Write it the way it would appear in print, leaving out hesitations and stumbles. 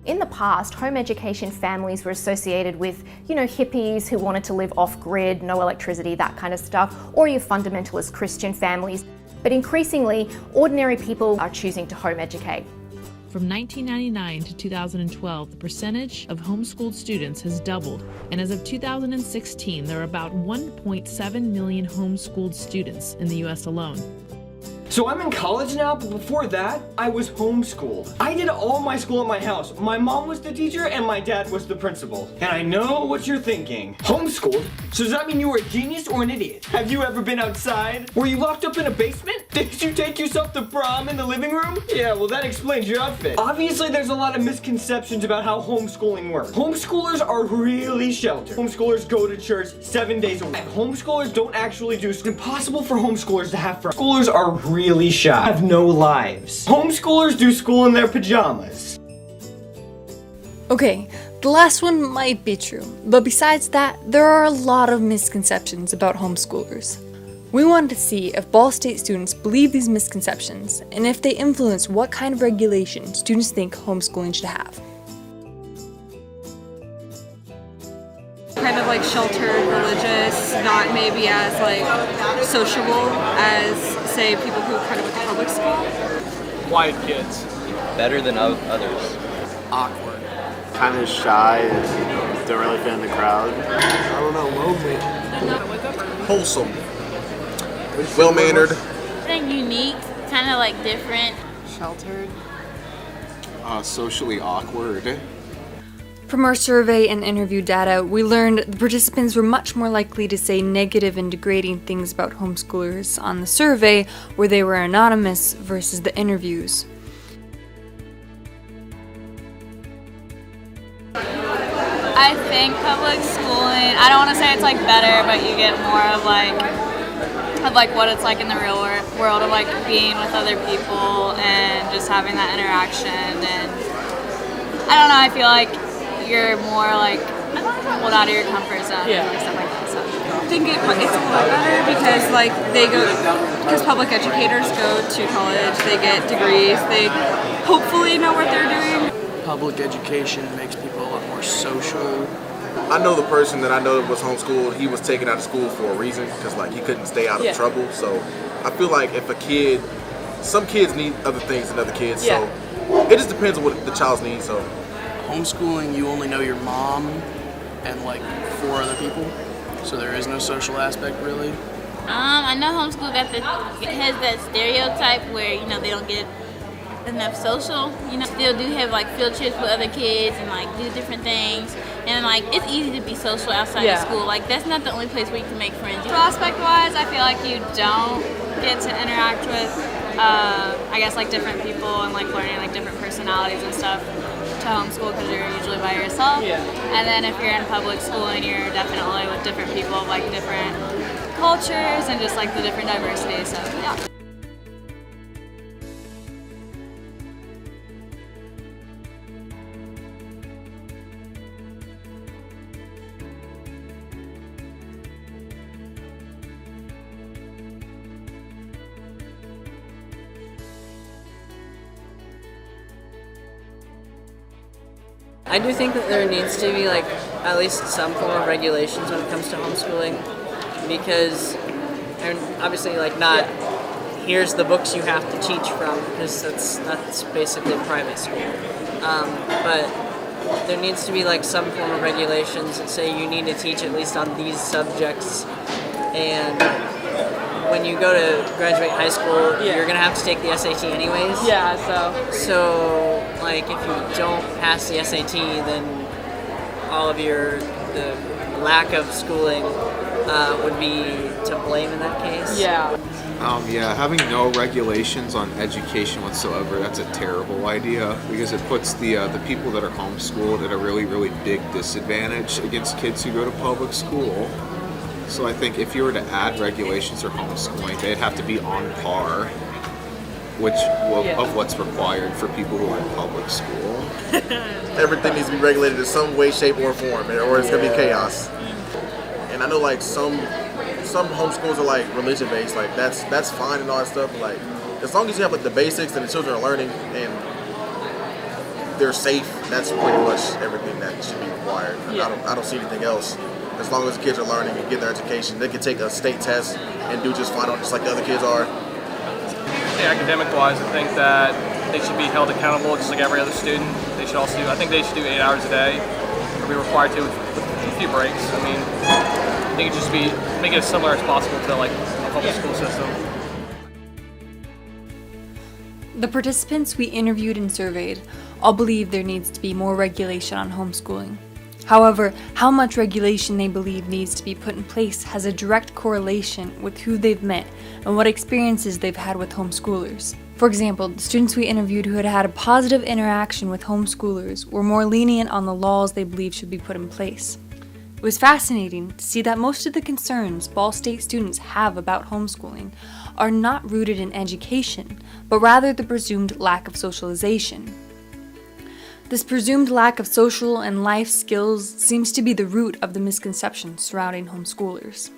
In the past, home education families were associated with, hippies who wanted to live off-grid, no electricity, that kind of stuff, or your fundamentalist Christian families. But increasingly, ordinary people are choosing to home educate. From 1999 to 2012, the percentage of homeschooled students has doubled, and as of 2016, there are about 1.7 million homeschooled students in the U.S. alone. So I'm in college now, but before that, I was homeschooled. I did all my school at my house. My mom was the teacher and my dad was the principal. And I know what you're thinking. Homeschooled? So does that mean you were a genius or an idiot? Have you ever been outside? Were you locked up in a basement? Did you take yourself to prom in the living room? Yeah, well that explains your outfit. Obviously there's a lot of misconceptions about how homeschooling works. Homeschoolers are really sheltered. Homeschoolers go to church 7 days a week. Homeschoolers don't actually do. It's impossible for homeschoolers to have friends. Homeschoolers are really shy, have no lives. Homeschoolers do school in their pajamas. Okay, the last one might be true, but besides that, there are a lot of misconceptions about homeschoolers. We wanted to see if Ball State students believe these misconceptions, and if they influence what kind of regulation students think homeschooling should have. Kind of like sheltered, religious, not maybe as like sociable as, say, people who kind of went to public school. Quiet kids. Better than others. Awkward. Kind of shy and don't really fit in the crowd. I don't know, lonely. Wholesome. Well-mannered. Something unique, kind of like different. Sheltered. Socially awkward. From our survey and interview data, we learned the participants were much more likely to say negative and degrading things about homeschoolers on the survey, where they were anonymous, versus the interviews. I think public schooling, I don't want to say it's like better, but you get more of like what it's like in the real world of like being with other people and just having that interaction. And I don't know, I feel like you're more like pulled out of your comfort zone and stuff like that. So I think it's a little better because like because public educators go to college, they get degrees, they hopefully know what they're doing. Public education makes people a lot more social. I know the person that I know that was homeschooled, he was taken out of school for a reason because like he couldn't stay out of trouble. So I feel like if some kids need other things than other kids, so it just depends on what the child's needs. So Homeschooling, you only know your mom and like 4 other people, so there is no social aspect really. I know homeschool has that stereotype where they don't get enough social. Still do have like field trips with other kids and like do different things. And like it's easy to be social outside of school. Like that's not the only place where you can make friends. Prospect-wise, I feel like you don't get to interact with, I guess like different people and like learning like different personalities and stuff to homeschool because you're usually by yourself. And then if you're in public school and you're definitely with different people of like different cultures and just like the different diversity. So yeah. I do think that there needs to be like at least some form of regulations when it comes to homeschooling, because obviously like not here's the books you have to teach from, because that's basically private school. But there needs to be like some form of regulations that say you need to teach at least on these subjects, and when you go to graduate high school, you're gonna have to take the SAT anyways. So like if you don't pass the SAT, then all of the lack of schooling would be to blame in that case. Having no regulations on education whatsoever, that's a terrible idea, because it puts the people that are homeschooled at a really, really big disadvantage against kids who go to public school. So I think if you were to add regulations for homeschooling, they'd have to be on par of what's required for people who are in public school. Everything needs to be regulated in some way, shape, or form, or it's gonna be chaos. And I know like some homeschools are like religion based, like that's fine and all that stuff. But, like as long as you have like the basics and the children are learning, and they're safe, that's pretty much everything that should be required. I don't see anything else. As long as the kids are learning and getting their education, they can take a state test and do just fine, just like the other kids are. Academic-wise, I think that they should be held accountable just like every other student. They should also I think they should do 8 hours a day, or be required to with a few breaks. I mean, I think it just make it as similar as possible to like a public school system. The participants we interviewed and surveyed all believe there needs to be more regulation on homeschooling. However, how much regulation they believe needs to be put in place has a direct correlation with who they've met and what experiences they've had with homeschoolers. For example, the students we interviewed who had had a positive interaction with homeschoolers were more lenient on the laws they believe should be put in place. It was fascinating to see that most of the concerns Ball State students have about homeschooling are not rooted in education, but rather the presumed lack of socialization. This presumed lack of social and life skills seems to be the root of the misconceptions surrounding homeschoolers.